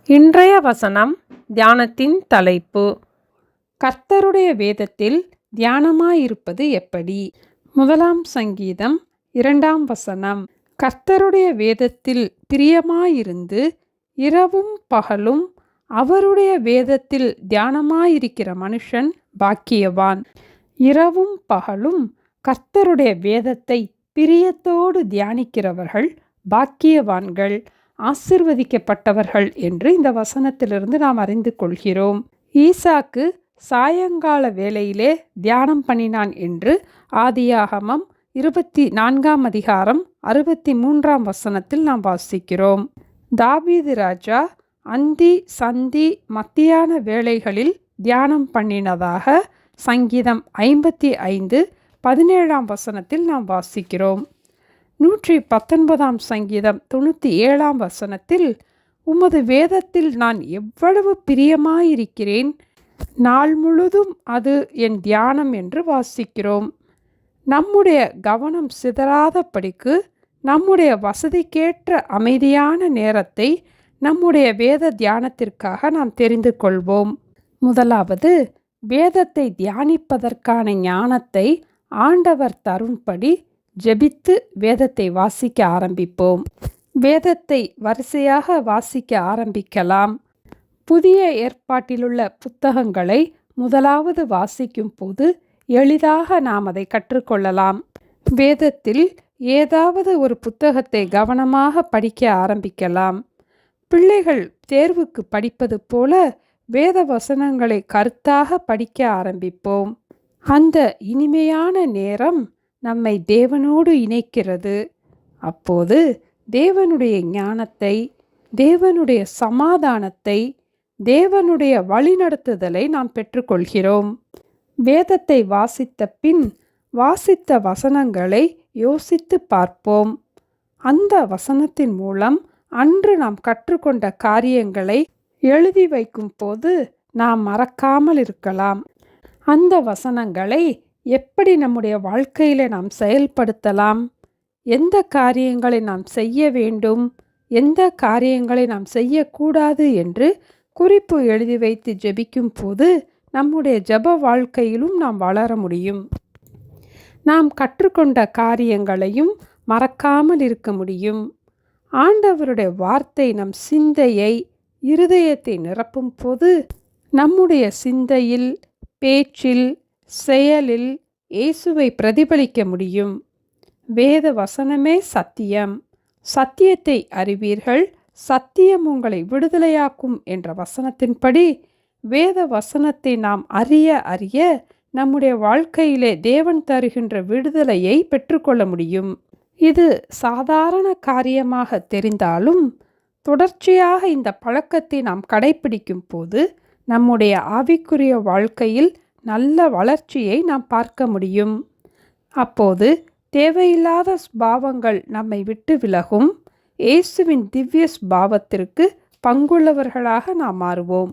இன்றைய வசனம் தியானத்தின் தலைப்பு. கர்த்தருடைய வேதத்தில் தியானமாயிருப்பது எப்படி? 1 சங்கீதம் 2 வசனம். கர்த்தருடைய வேதத்தில் பிரியமாயிருந்து இரவும் பகலும் அவருடைய வேதத்தில் தியானமாயிருக்கிற மனுஷன் பாக்கியவான். இரவும் பகலும் கர்த்தருடைய வேதத்தை பிரியத்தோடு தியானிக்கிறவர்கள் பாக்கியவான்கள், ஆசீர்வதிக்கப்பட்டவர்கள் என்று இந்த வசனத்திலிருந்து நாம் அறிந்து கொள்கிறோம். ஈசாக்கு சாயங்கால வேளையிலே தியானம் பண்ணினான் என்று ஆதியாகமம் 24 அதிகாரம் 63 வசனத்தில் நாம் வாசிக்கிறோம். தாவீது ராஜா அந்தி சந்தி மத்தியான வேளைகளில் தியானம் பண்ணினதாக சங்கீதம் 55:17 வசனத்தில் நாம் வாசிக்கிறோம். 119 சங்கீதம் 97 வசனத்தில், உமது வேதத்தில் நான் எவ்வளவு பிரியமாயிருக்கிறேன், நாள் முழுதும் அது என் தியானம் என்று வாசிக்கிறோம். நம்முடைய கவனம் சிதறாதபடிக்கு நம்முடைய வசதிக்கேற்ற அமைதியான நேரத்தை நம்முடைய வேத தியானத்திற்காக நாம் தெரிந்து கொள்வோம். முதலாவது, வேதத்தை தியானிப்பதற்கான ஞானத்தை ஆண்டவர் தரும்படி ஜெபித்து வேதத்தை வாசிக்க ஆரம்பிப்போம். வேதத்தை வரிசையாக வாசிக்க ஆரம்பிக்கலாம். புதிய ஏற்பாட்டிலுள்ள புத்தகங்களை முதலாவது வாசிக்கும் போது எளிதாக நாம் அதை கற்றுக்கொள்ளலாம். வேதத்தில் ஏதாவது ஒரு புத்தகத்தை கவனமாக படிக்க ஆரம்பிக்கலாம். பிள்ளைகள் தேர்வுக்கு படிப்பது போல வேத வசனங்களை கருத்தாக படிக்க ஆரம்பிப்போம். அந்த இனிமையான நேரம் நம்மை தேவனோடு இணைக்கிறது. அப்போது தேவனுடைய ஞானத்தை, தேவனுடைய சமாதானத்தை, தேவனுடைய வழிநடத்துதலை நாம் பெற்றுக்கொள்கிறோம். வேதத்தை வாசித்த பின் வாசித்த வசனங்களை யோசித்து பார்ப்போம். அந்த வசனத்தின் மூலம் அன்று நாம் கற்றுக்கொண்ட காரியங்களை எழுதி வைக்கும் போது நாம் மறக்காமல் இருக்கலாம். அந்த வசனங்களை எப்படி நம்முடைய வாழ்க்கையில நாம் செயல்படுத்தலாம், எந்த காரியங்களை நாம் செய்ய வேண்டும், எந்த காரியங்களை நாம் செய்யக்கூடாது என்று குறிப்பு எழுதி வைத்து ஜெபிக்கும் போது நம்முடைய ஜெப வாழ்க்கையிலும் நாம் வளர முடியும். நாம் கற்றுக்கொண்ட காரியங்களையும் மறக்காமல் இருக்க முடியும். ஆண்டவருடைய வார்த்தை நம் சிந்தையை, இருதயத்தை நிரப்பும் போது நம்முடைய சிந்தையில், பேச்சில், செயலில் இயேசுவை பிரதிபலிக்க முடியும். வேத வசனமே சத்தியம், சத்தியத்தை அறிவீர்கள், சத்தியம் உங்களை விடுதலையாக்கும் என்ற வசனத்தின்படி வேத வசனத்தை நாம் அறிய அறிய நம்முடைய வாழ்க்கையிலே தேவன் தருகின்ற விடுதலையை பெற்றுக்கொள்ள முடியும். இது சாதாரண காரியமாக தெரிந்தாலும் தொடர்ச்சியாக இந்த பழக்கத்தை நாம் கடைபிடிக்கும் போது நம்முடைய ஆவிக்குரிய வாழ்க்கையில் நல்ல வளர்ச்சியை நாம் பார்க்க முடியும். அப்போது தேவையில்லாத ஸ்பாவங்கள் நம்மை விட்டு விலகும். இயேசுவின் திவ்ய ஸ்பாவத்திற்கு பங்குள்ளவர்களாக நாம் மாறுவோம்.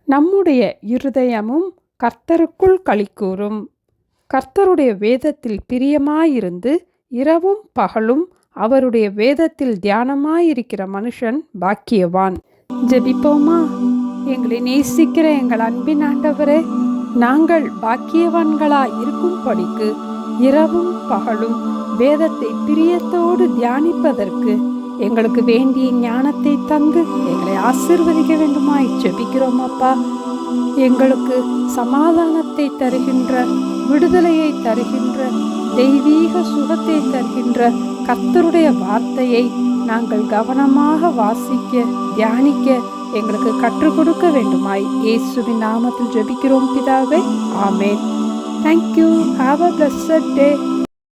நம்முடைய இருதயமும் கர்த்தருக்குள் களிகூரும். கர்த்தருடைய வேதத்தில் பிரியமாயிருந்து இரவும் பகலும் அவருடைய வேதத்தில் தியானமாயிருக்கிற மனுஷன் பாக்கியவான். ஜெபிப்போமா? எங்களை நேசிக்கிற எங்கள் அன்பின் ஆண்டவரே, நாங்கள் பாக்கியவான்களாய் இருக்கும்படிக்கு இரவும் பகலும் வேதத்தை பிரியத்தோடு தியானிப்பதற்கு எங்களுக்கு வேண்டிய ஞானத்தை தந்து எங்களை ஆசீர்வதிக்க வேண்டுமாய் ஜெபிக்கிறோம் அப்பா. எங்களுக்கு சமாதானத்தை தருகின்ற, விடுதலையை தருகின்ற, தெய்வீக சுகத்தை தருகின்ற கர்த்தருடைய வார்த்தையை நாங்கள் கவனமாக வாசிக்க, தியானிக்க எங்களுக்கு கற்றுக் கொடுக்க வேண்டுமாய் இயேசுவின் நாமத்தில் ஜெபிக்கிறோம் பிதாவே. ஆமென். Thank you. Have a blessed day.